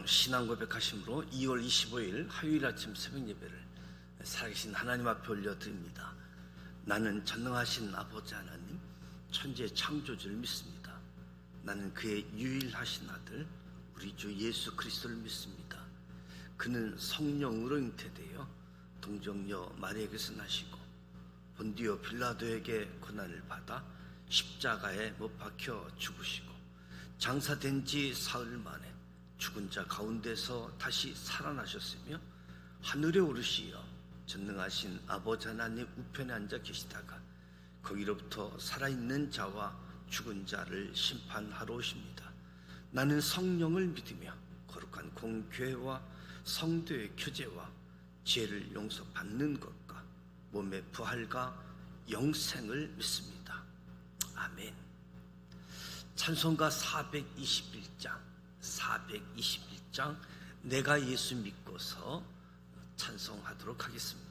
신앙 고백하심으로 2월 25일 화요일 아침 새벽 예배를 살아계신 하나님 앞에 올려드립니다. 나는 전능하신 아버지 하나님, 천지의 창조주를 믿습니다. 나는 그의 유일하신 아들 우리 주 예수 그리스도를 믿습니다. 그는 성령으로 잉태되어 동정녀 마리아에게서 나시고 본디오 빌라도에게 고난을 받아 십자가에 못 박혀 죽으시고 장사된 지 사흘 만에 죽은 자 가운데서 다시 살아나셨으며 하늘에 오르시어 전능하신 아버지 하나님 우편에 앉아 계시다가 거기로부터 살아있는 자와 죽은 자를 심판하러 오십니다. 나는 성령을 믿으며 거룩한 공교회와 성도의 교제와 죄를 용서받는 것과 몸의 부활과 영생을 믿습니다. 아멘. 찬송가 421장 내가 예수 믿고서 찬송하도록 하겠습니다.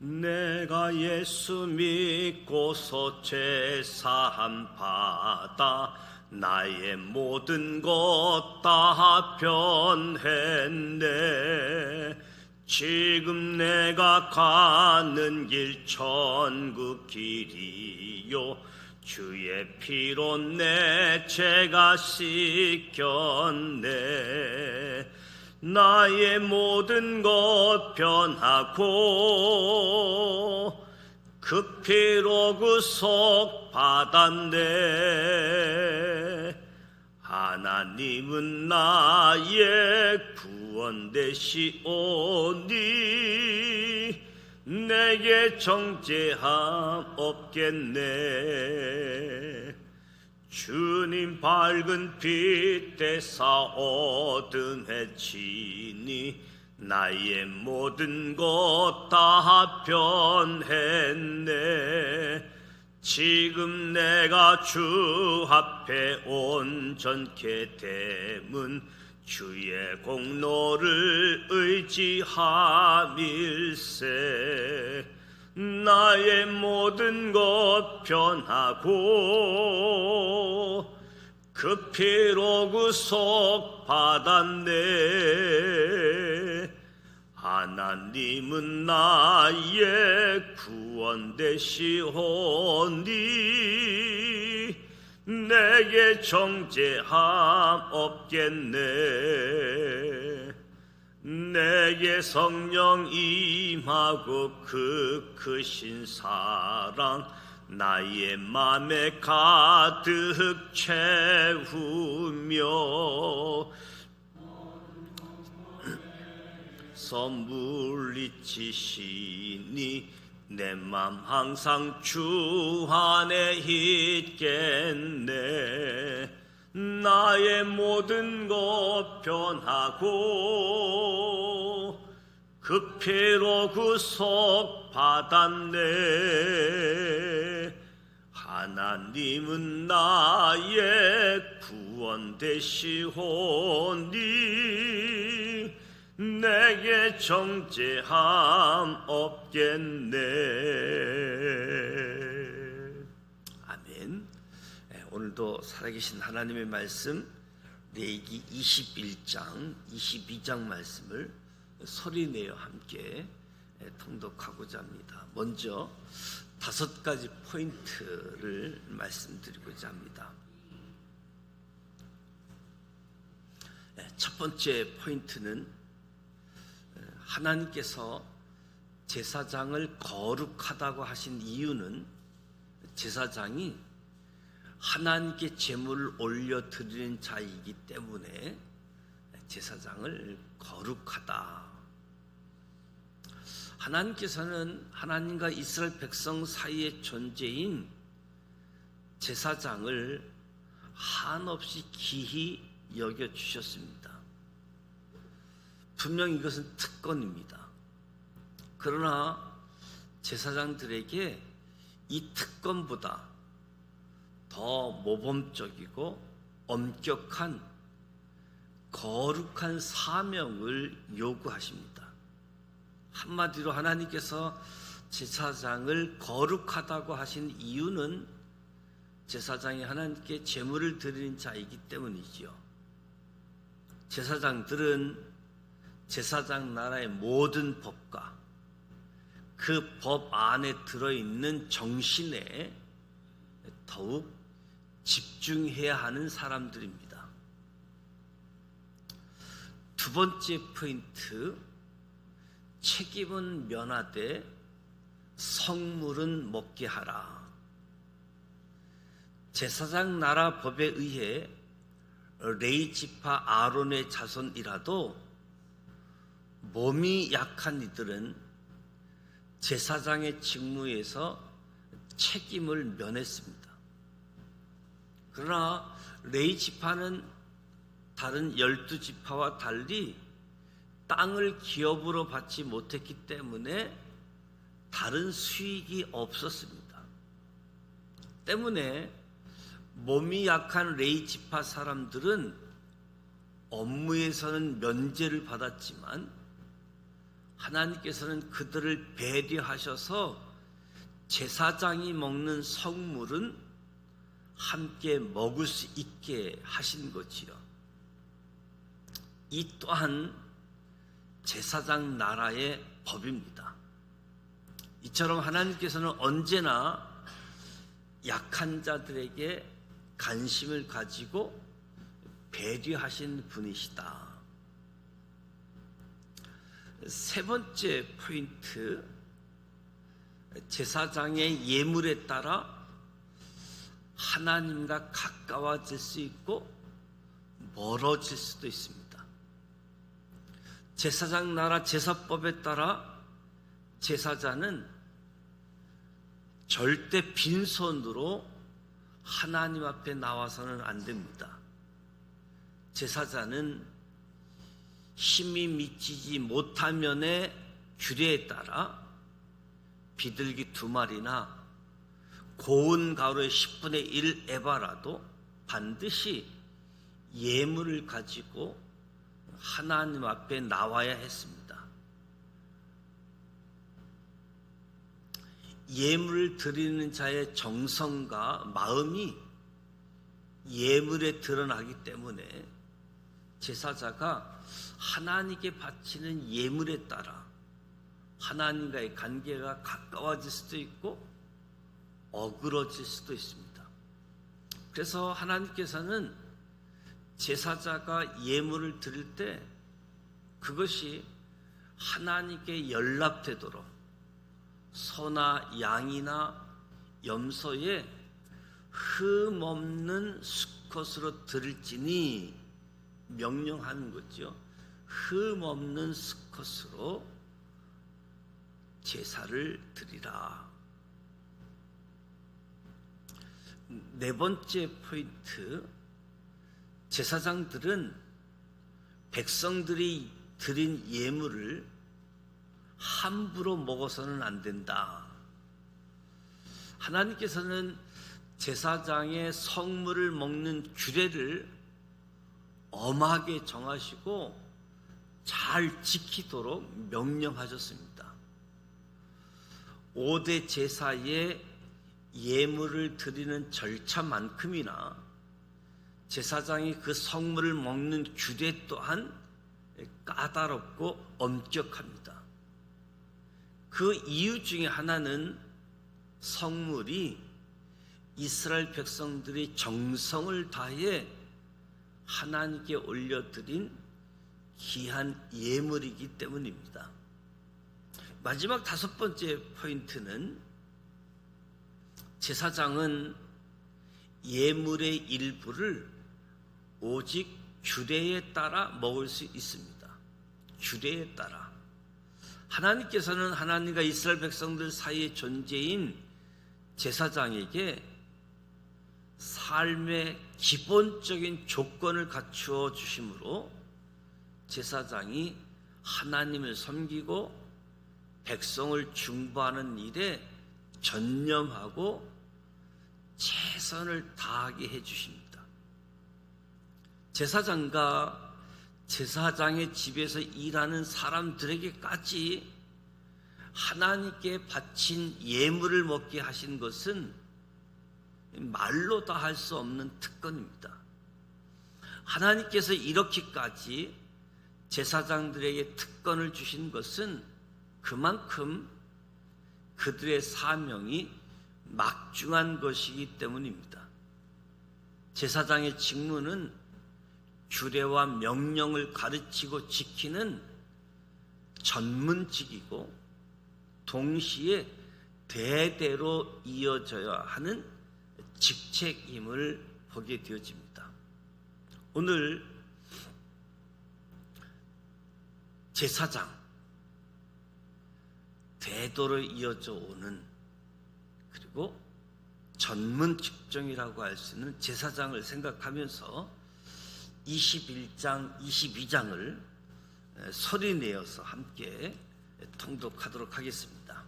내가 예수 믿고서 제사함 받아 나의 모든 것 다 변했네. 지금 내가 가는 길 천국 길이요 주의 피로 내 죄가 씻겼네. 나의 모든 것 변하고 그 피로 구속 받았네. 하나님은 나의 구원 되시오니 내게 정죄함 없겠네. 주님 밝은 빛 대사 어둠에 지니 나의 모든 것 다 변했네. 지금 내가 주 앞에 온전케 됨은 주의 공로를 의지함일세. 나의 모든 것 변하고 그 피로 구속 받았네. 하나님은 나의 구원 되시오니 내게 정죄함 없겠네. 내게 성령 임하고 그 크신 사랑 나의 맘에 가득 채우며 물리치시니 내 맘 항상 주 안에 있겠네. 나의 모든 것 변하고 그 피로 구속 받았네. 하나님은 나의 구원 되시오니 내게 정죄함 없겠네. 아멘. 오늘도 살아계신 하나님의 말씀 레위기 21장, 22장 말씀을 소리내어 함께 통독하고자 합니다. 먼저 5가지 포인트를 말씀드리고자 합니다. 첫 번째 포인트는 하나님께서 제사장을 거룩하다고 하신 이유는 제사장이 하나님께 제물을 올려드리는 자이기 때문에 제사장을 거룩하다. 하나님께서는 하나님과 이스라엘 백성 사이의 존재인 제사장을 한없이 기히 여겨주셨습니다. 분명 이것은 특권입니다. 그러나 제사장들에게 이 특권보다 더 모범적이고 엄격한 거룩한 사명을 요구하십니다. 한마디로 하나님께서 제사장을 거룩하다고 하신 이유는 제사장이 하나님께 제물을 드리는 자이기 때문이지요. 제사장들은 제사장 나라의 모든 법과 그 법 안에 들어있는 정신에 더욱 집중해야 하는 사람들입니다. 두 번째 포인트, 책임은 면하되 성물은 먹게 하라. 제사장 나라 법에 의해 레위 지파 아론의 자손이라도 몸이 약한 이들은 제사장의 직무에서 책임을 면했습니다. 그러나 레위 지파는 다른 12지파와 달리 땅을 기업으로 받지 못했기 때문에 다른 수익이 없었습니다. 때문에 몸이 약한 레위 지파 사람들은 업무에서는 면제를 받았지만 하나님께서는 그들을 배려하셔서 제사장이 먹는 성물은 함께 먹을 수 있게 하신 거지요. 이 또한 제사장 나라의 법입니다. 이처럼 하나님께서는 언제나 약한 자들에게 관심을 가지고 배려하신 분이시다. 세 번째 포인트, 제사장의 예물에 따라 하나님과 가까워질 수 있고 멀어질 수도 있습니다. 제사장 나라 제사법에 따라 제사장은 절대 빈손으로 하나님 앞에 나와서는 안 됩니다. 제사장은 힘이 미치지 못하면의 규례에 따라 비둘기 2마리나 고운 가루의 10분의 1 에바라도 반드시 예물을 가지고 하나님 앞에 나와야 했습니다. 예물을 드리는 자의 정성과 마음이 예물에 드러나기 때문에 제사자가 하나님께 바치는 예물에 따라 하나님과의 관계가 가까워질 수도 있고 어그러질 수도 있습니다. 그래서 하나님께서는 제사자가 예물을 드릴 때 그것이 하나님께 연락되도록 소나 양이나 염소에 흠없는 수컷으로 드릴지니 명령하는 거죠. 흠없는 수컷으로 제사를 드리라. 네 번째 포인트, 제사장들은 백성들이 드린 예물을 함부로 먹어서는 안 된다. 하나님께서는 제사장의 성물을 먹는 규례를 엄하게 정하시고 잘 지키도록 명령하셨습니다. 5대 제사의 예물을 드리는 절차만큼이나 제사장이 그 성물을 먹는 규례 또한 까다롭고 엄격합니다. 그 이유 중에 하나는 성물이 이스라엘 백성들이 정성을 다해 하나님께 올려드린 귀한 예물이기 때문입니다. 마지막 5번째 포인트는 제사장은 예물의 일부를 오직 규례에 따라 먹을 수 있습니다. 규례에 따라. 하나님께서는 하나님과 이스라엘 백성들 사이의 존재인 제사장에게 삶의 기본적인 조건을 갖추어 주심으로 제사장이 하나님을 섬기고 백성을 중보하는 일에 전념하고 최선을 다하게 해주십니다. 제사장과 제사장의 집에서 일하는 사람들에게까지 하나님께 바친 예물을 먹게 하신 것은 말로 다 할 수 없는 특권입니다. 하나님께서 이렇게까지 제사장들에게 특권을 주신 것은 그만큼 그들의 사명이 막중한 것이기 때문입니다. 제사장의 직무는 규례와 명령을 가르치고 지키는 전문직이고 동시에 대대로 이어져야 하는 직책임을 보게 되어집니다. 오늘 제사장, 대도로 이어져 오는, 그리고 전문 직종이라고 할 수 있는 제사장을 생각하면서 21장, 22장을 소리 내어서 함께 통독하도록 하겠습니다.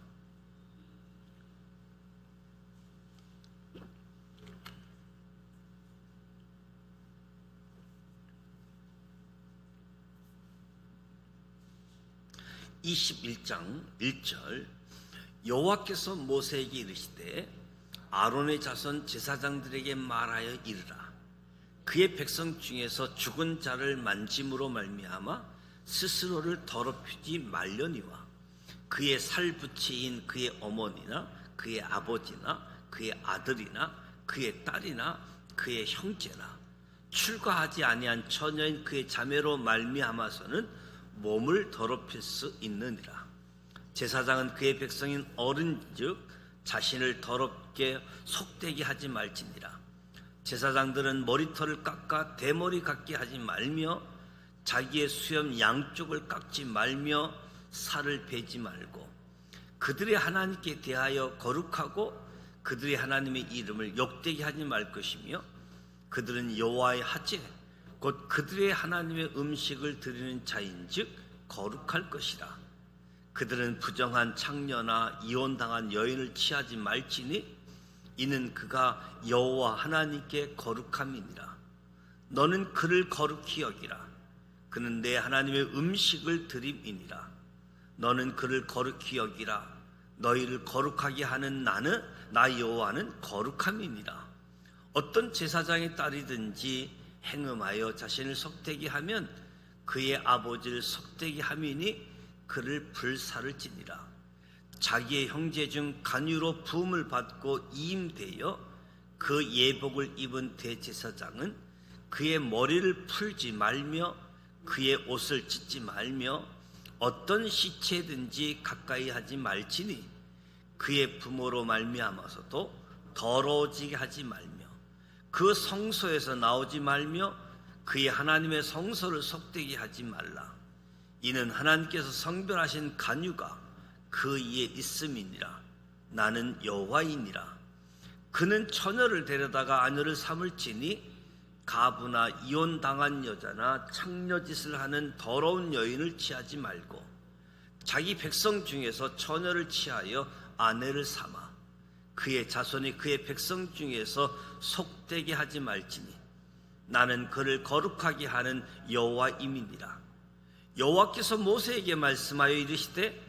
(21장) 1절 여호와께서 모세에게 이르시되 아론의 자손 제사장들에게 말하여 이르라. 그의 백성 중에서 죽은 자를 만짐으로 말미암아 스스로를 더럽히지 말려니와 그의 살부치인 그의 어머니나 그의 아버지나 그의 아들이나 그의 딸이나 그의 형제나 출가하지 아니한 처녀인 그의 자매로 말미암아서는 몸을 더럽힐 수 있느니라. 제사장은 그의 백성인 어른즉 자신을 더럽게 속되게 하지 말지니라. 제사장들은 머리털을 깎아 대머리 같게 하지 말며 자기의 수염 양쪽을 깎지 말며 살을 베지 말고 그들의 하나님께 대하여 거룩하고 그들의 하나님의 이름을 욕되게 하지 말 것이며 그들은 여호와의 하제 곧 그들의 하나님의 음식을 드리는 자인즉 거룩할 것이라. 그들은 부정한 창녀나 이혼당한 여인을 취하지 말지니 이는 그가 여호와 하나님께 거룩함이니라. 너는 그를 거룩히 여기라. 그는 내 하나님의 음식을 드림이니라. 너는 그를 거룩히 여기라. 너희를 거룩하게 하는 나는 나 여호와는 거룩함이니라. 어떤 제사장의 딸이든지 행음하여 자신을 속되게 하면 그의 아버지를 속되게 함이니 그를 불사를 지니라. 자기의 형제 중 간유로 부음을 받고 이임되어 그 예복을 입은 대제사장은 그의 머리를 풀지 말며 그의 옷을 찢지 말며 어떤 시체든지 가까이 하지 말지니 그의 부모로 말미암아서도 더러워지게 하지 말며 그 성소에서 나오지 말며 그의 하나님의 성소를 속되게 하지 말라. 이는 하나님께서 성별하신 간유가 그 위에 있음이니라. 나는 여호와이니라. 그는 처녀를 데려다가 아내를 삼을지니 가부나 이혼당한 여자나 창녀짓을 하는 더러운 여인을 취하지 말고 자기 백성 중에서 처녀를 취하여 아내를 삼아 그의 자손이 그의 백성 중에서 속되게 하지 말지니 나는 그를 거룩하게 하는 여호와임이니라. 여호와께서 모세에게 말씀하여 이르시되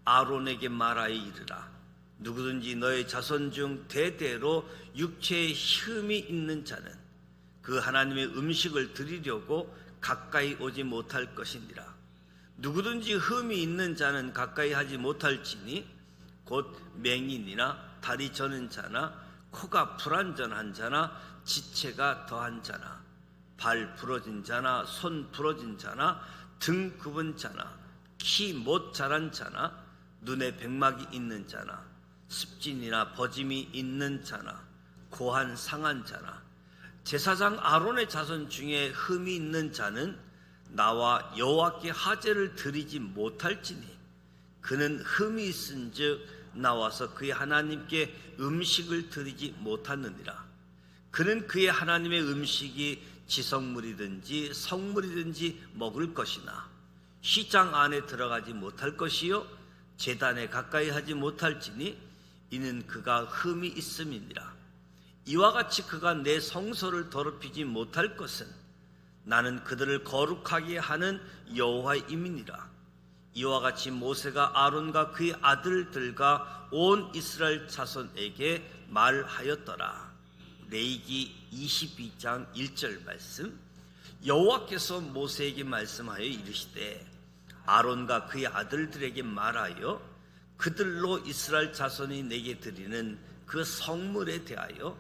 아론에게 말하여 이르라. 누구든지 너의 자손 중 대대로 육체에 흠이 있는 자는 그 하나님의 음식을 드리려고 가까이 오지 못할 것이니라. 누구든지 흠이 있는 자는 가까이 하지 못할지니 곧 맹인이나 다리 저는 자나 코가 불완전한 자나 지체가 더한 자나 발 부러진 자나 손 부러진 자나 등 굽은 자나 키 못 자란 자나 눈에 백막이 있는 자나 습진이나 버짐이 있는 자나 고한 상한 자나 제사장 아론의 자손 중에 흠이 있는 자는 나와 여호와께 하제를 드리지 못할지니 그는 흠이 있은즉 나와서 그의 하나님께 음식을 드리지 못하느니라. 그는 그의 하나님의 음식이 지성물이든지 성물이든지 먹을 것이나 시장 안에 들어가지 못할 것이요 제단에 가까이 하지 못할지니 이는 그가 흠이 있음이니라. 이와 같이 그가 내 성소를 더럽히지 못할 것은 나는 그들을 거룩하게 하는 여호와임이니라. 이와 같이 모세가 아론과 그의 아들들과 온 이스라엘 자손에게 말하였더라. 레위기 22장 1절 말씀. 여호와께서 모세에게 말씀하여 이르시되 아론과 그의 아들들에게 말하여 그들로 이스라엘 자손이 내게 드리는 그 성물에 대하여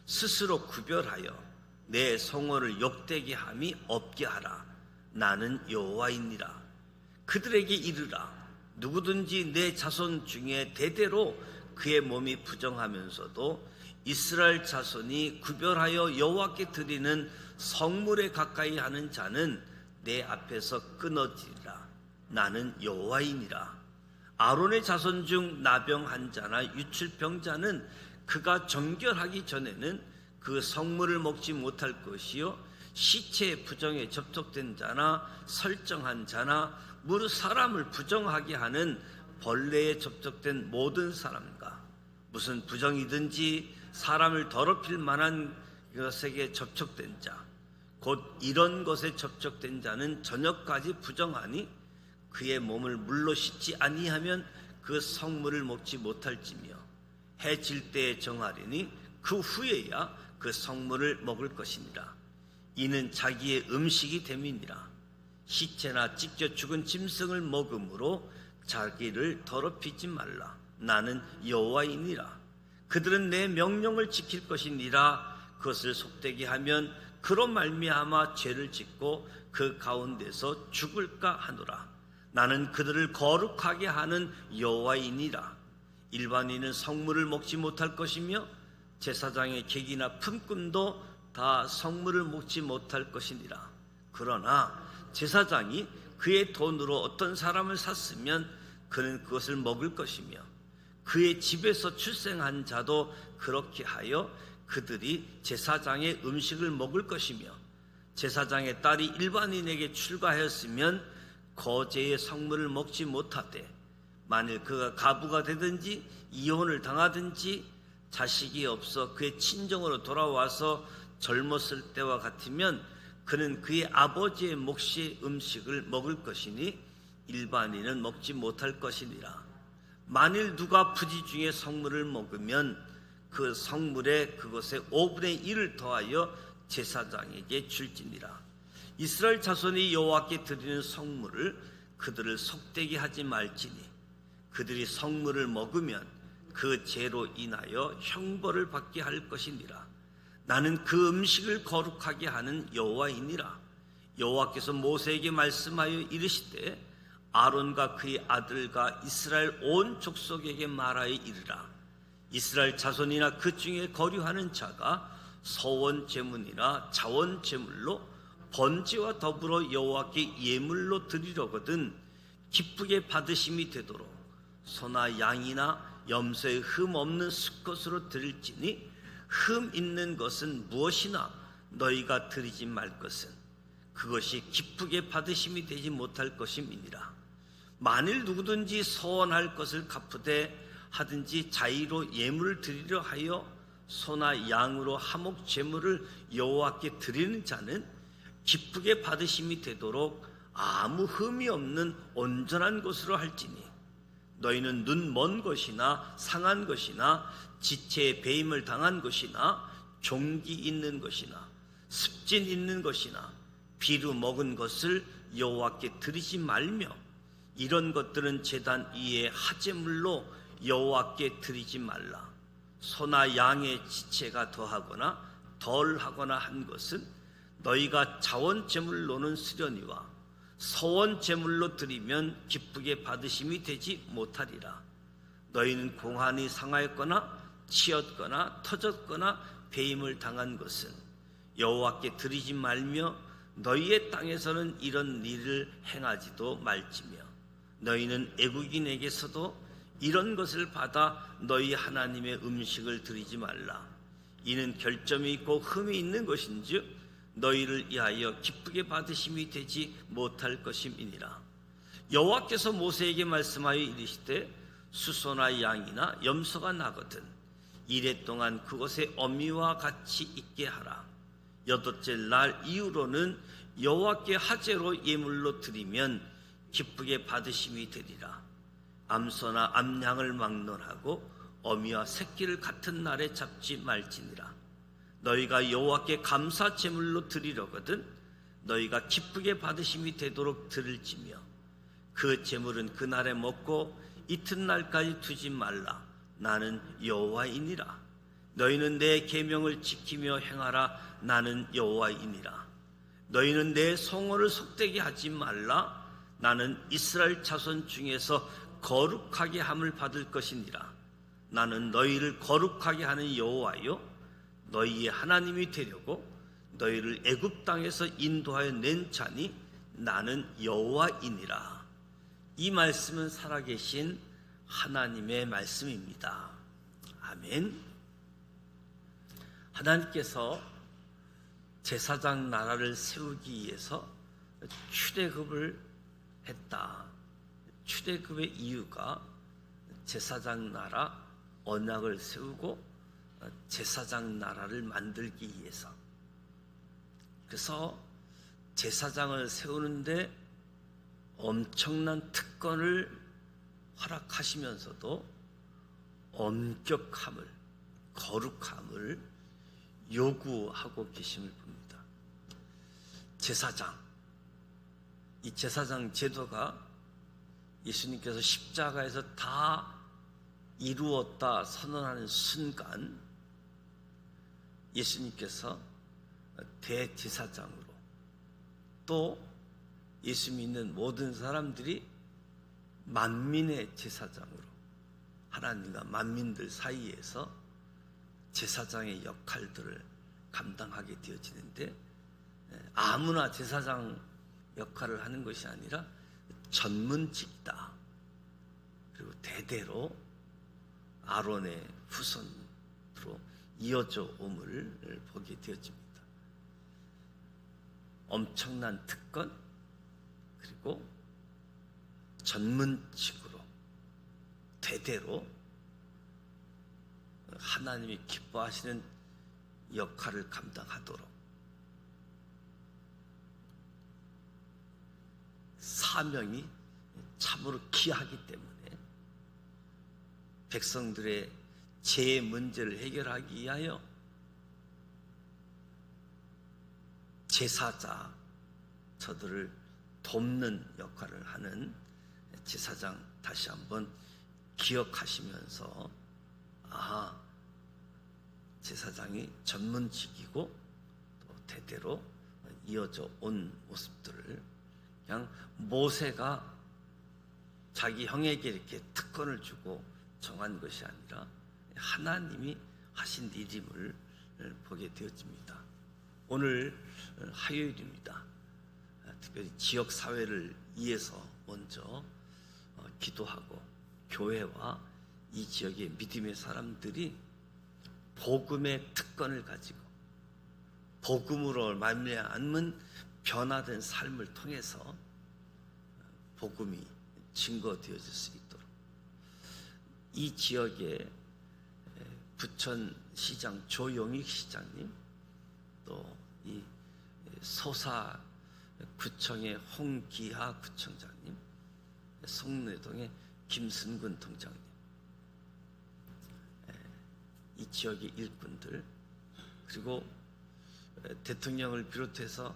스스로 구별하여 내 성호를 욕되게 함이 없게 하라. 나는 여호와이니라. 그들에게 이르라. 누구든지 내 자손 중에 대대로 그의 몸이 부정하면서도 이스라엘 자손이 구별하여 여호와께 드리는 성물에 가까이 하는 자는 내 앞에서 끊어지리라. 나는 여호와이니라. 아론의 자손 중 나병한 자나 유출병자는 그가 정결하기 전에는 그 성물을 먹지 못할 것이요, 시체의 부정에 접촉된 자나 설정한 자나 무릇 사람을 부정하게 하는 벌레에 접촉된 모든 사람과 무슨 부정이든지 사람을 더럽힐 만한 것에게 접촉된 자, 곧 이런 것에 접촉된 자는 저녁까지 부정하니 그의 몸을 물로 씻지 아니하면 그 성물을 먹지 못할지며 해질 때에 정하리니 그 후에야 그 성물을 먹을 것이니라. 이는 자기의 음식이 됨이니라. 시체나 찢겨 죽은 짐승을 먹음으로 자기를 더럽히지 말라. 나는 여호와이니라. 그들은 내 명령을 지킬 것이니라. 그것을 속되게 하면 그로 말미암아 죄를 짓고 그 가운데서 죽을까 하노라. 나는 그들을 거룩하게 하는 여호와이니라. 일반인은 성물을 먹지 못할 것이며 제사장의 객이나 품꾼도 다 성물을 먹지 못할 것이니라. 그러나 제사장이 그의 돈으로 어떤 사람을 샀으면 그는 그것을 먹을 것이며 그의 집에서 출생한 자도 그렇게 하여 그들이 제사장의 음식을 먹을 것이며 제사장의 딸이 일반인에게 출가하였으면 거제의 성물을 먹지 못하되 만일 그가 가부가 되든지 이혼을 당하든지 자식이 없어 그의 친정으로 돌아와서 젊었을 때와 같으면 그는 그의 아버지의 몫의 음식을 먹을 것이니 일반인은 먹지 못할 것이니라. 만일 누가 부지 중에 성물을 먹으면 그 성물에 그것의 5분의 1을 더하여 제사장에게 줄지니라. 이스라엘 자손이 여호와께 드리는 성물을 그들을 속되게 하지 말지니 그들이 성물을 먹으면 그 죄로 인하여 형벌을 받게 할 것이니라. 나는 그 음식을 거룩하게 하는 여호와이니라. 여호와께서 모세에게 말씀하여 이르시되 아론과 그의 아들과 이스라엘 온 족속에게 말하여 이르라. 이스라엘 자손이나 그 중에 거류하는 자가 서원 제물이나 자원 제물로 번제와 더불어 여호와께 예물로 드리려거든 기쁘게 받으심이 되도록 소나 양이나 염소의 흠 없는 수컷으로 드릴지니 흠 있는 것은 무엇이나 너희가 드리지 말 것은 그것이 기쁘게 받으심이 되지 못할 것임이니라. 만일 누구든지 서원할 것을 갚으되 하든지 자의로 예물을 드리려 하여 소나 양으로 하목 제물을 여호와께 드리는 자는 기쁘게 받으심이 되도록 아무 흠이 없는 온전한 것으로 할지니 너희는 눈 먼 것이나 상한 것이나 지체에 배임을 당한 것이나 종기 있는 것이나 습진 있는 것이나 비루 먹은 것을 여호와께 드리지 말며 이런 것들은 제단 위에 하제물로 여호와께 드리지 말라. 소나 양의 지체가 더하거나 덜하거나 한 것은 너희가 자원 제물로는 쓰려니와 서원 제물로 드리면 기쁘게 받으심이 되지 못하리라. 너희는 공한이 상하였거나 치었거나 터졌거나 배임을 당한 것은 여호와께 드리지 말며 너희의 땅에서는 이런 일을 행하지도 말지며 너희는 애국인에게서도 이런 것을 받아 너희 하나님의 음식을 드리지 말라. 이는 결점이 있고 흠이 있는 것인즉 너희를 위하여 기쁘게 받으심이 되지 못할 것임이니라. 여호와께서 모세에게 말씀하여 이르시되 수소나 양이나 염소가 나거든 이래 동안 그곳에 어미와 같이 있게 하라. 여덟째 날 이후로는 여호와께 화제로 예물로 드리면 기쁘게 받으심이 되리라. 암소나 암양을 막론하고 어미와 새끼를 같은 날에 잡지 말지니라. 너희가 여호와께 감사 제물로 드리려거든 너희가 기쁘게 받으심이 되도록 드릴지며 그 제물은 그날에 먹고 이튿날까지 두지 말라. 나는 여호와이니라. 너희는 내 계명을 지키며 행하라. 나는 여호와이니라. 너희는 내 성호를 속되게 하지 말라. 나는 이스라엘 자손 중에서 거룩하게 함을 받을 것이니라. 나는 너희를 거룩하게 하는 여호와요 너희의 하나님이 되려고 너희를 애굽 땅에서 인도하여 낸 자니 나는 여호와이니라. 이 말씀은 살아계신 하나님의 말씀입니다. 아멘. 하나님께서 제사장 나라를 세우기 위해서 출애굽을 했다. 출애굽의 이유가 제사장 나라 언약을 세우고 제사장 나라를 만들기 위해서. 그래서 제사장을 세우는데 엄청난 특권을 허락하시면서도 엄격함을, 거룩함을 요구하고 계심을 봅니다. 제사장, 이 제사장 제도가 예수님께서 십자가에서 다 이루었다 선언하는 순간 예수님께서 대제사장으로 또 예수 믿는 모든 사람들이 만민의 제사장으로 하나님과 만민들 사이에서 제사장의 역할들을 감당하게 되어지는데 아무나 제사장 역할을 하는 것이 아니라 전문직이다. 그리고 대대로 아론의 후손으로 이어져 옴을 보게 되어집니다. 엄청난 특권 그리고 전문직으로 대대로 하나님이 기뻐하시는 역할을 감당하도록 사명이 참으로 귀하기 때문에 백성들의 죄의 문제를 해결하기 위하여 제사자 저들을 돕는 역할을 하는 제사장 다시 한번 기억하시면서 제사장이 전문직이고 또 대대로 이어져 온 모습들을 그냥 모세가 자기 형에게 이렇게 특권을 주고 정한 것이 아니라 하나님이 하신 일임을 보게 되어집니다. 오늘 화요일입니다. 특별히 지역 사회를 위해서 먼저 기도하고 교회와 이 지역의 믿음의 사람들이 복음의 특권을 가지고 복음으로 말미암은 변화된 삶을 통해서 복음이 증거되어질 수 있도록 이 지역의 부천시장 조용익 시장님 또 이 소사구청의 홍기하 구청장님 성내동의 김순근 통장님 이 지역의 일꾼들 그리고 대통령을 비롯해서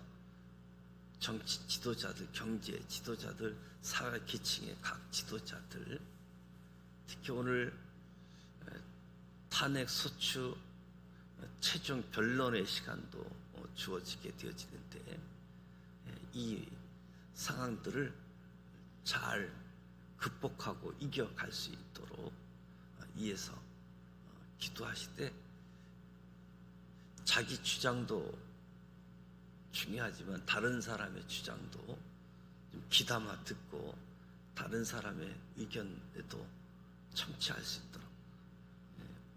정치 지도자들, 경제 지도자들, 사회 계층의 각 지도자들 특히 오늘 탄핵 소추 최종 변론의 시간도 주어지게 되어지는데 이 상황들을 잘 극복하고 이겨갈 수 있도록 위해서 기도하시되 자기 주장도 중요하지만 다른 사람의 주장도 좀 귀담아 듣고 다른 사람의 의견에도 청취할 수 있도록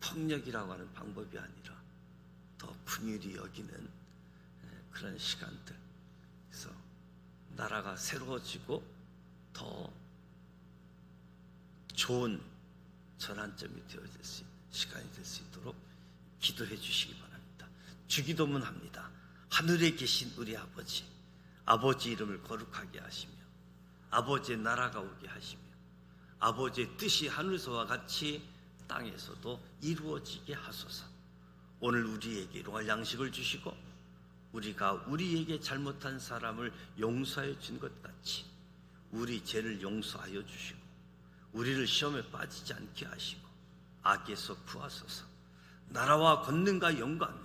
폭력이라고 하는 방법이 아니라 더 긍휼히 여기는 그런 시간들 그래서 나라가 새로워지고 더 좋은 전환점이 되어질 수 있는 시간이 될 수 있도록 기도해 주시기 바랍니다. 주기도문 합니다. 하늘에 계신 우리 아버지, 아버지 이름을 거룩하게 하시며 아버지의 나라가 오게 하시며 아버지의 뜻이 하늘에서와 같이 땅에서도 이루어지게 하소서. 오늘 우리에게 일용할 양식을 주시고 우리가 우리에게 잘못한 사람을 용서해 준 것 같이 우리 죄를 용서하여 주시고 우리를 시험에 빠지지 않게 하시고 악에서 구하소서. 나라와 권능과 영광이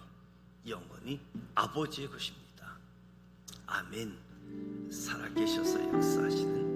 영원히 아버지의 것입니다. 아멘. 살아계셔서 역사하시는